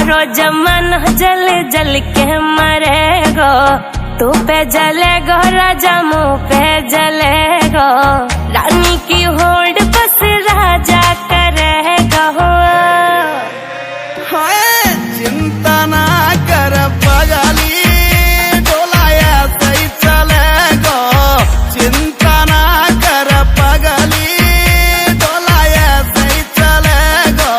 सारो जमाना जल जल के मरेगो, तू पे जलेगो राजा मुँह पे जलेगो, रानी की होड़ बस राजा करेगा। चिंता ना कर पगली, डोलाया सही चलेगो, चिंता ना कर पगली, डोलाया सही चलेगो।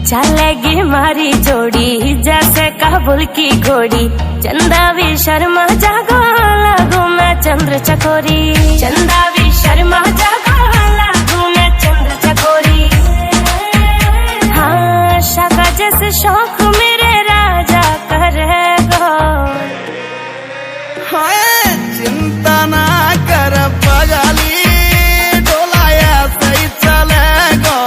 चलेगी मारी जोड़ी जैसे काबुल की घोड़ी, चंदा भी शर्मा जागो लागू मैं चंद्र चकोरी, चंदा भी शर्मा जागो लागू मैं चंद्र चकोरी। हाँ शाका जैसे शौक मेरे राजा करेगो। चिंता ना कर पगली, डोलाया सही चलेगो,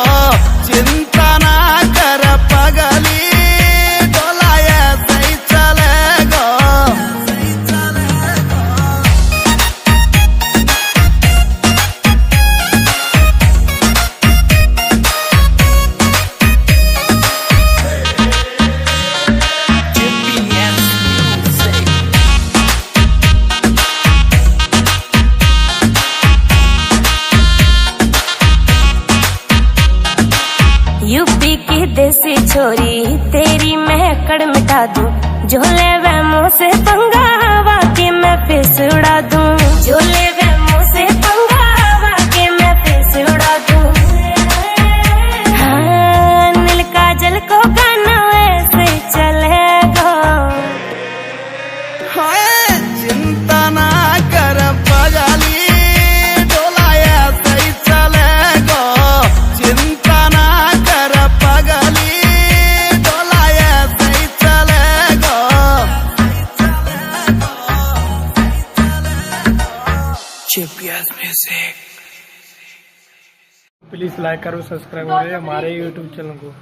चिंता ना कर पगली, डोलाया सही चलेगो। यूपी की देसी छोरी तेरी महकड़ मिटा दूं, झोले वे मुँह से पंगा वाकई मैं फिस उड़ा दूं, झोले वे मुँह से पंगा वाकई मैं फिस उड़ा दूं। हाँ नील काजल को गाना वैसे चलेगा। चिंता ना कर पगली, डोलाया सही चलेगो, चिंता ना कर पगली, डोलाया सही चलेगो। GPS music. प्लीज लाइक करो, सब्सक्राइब करो हमारे YouTube चैनल को।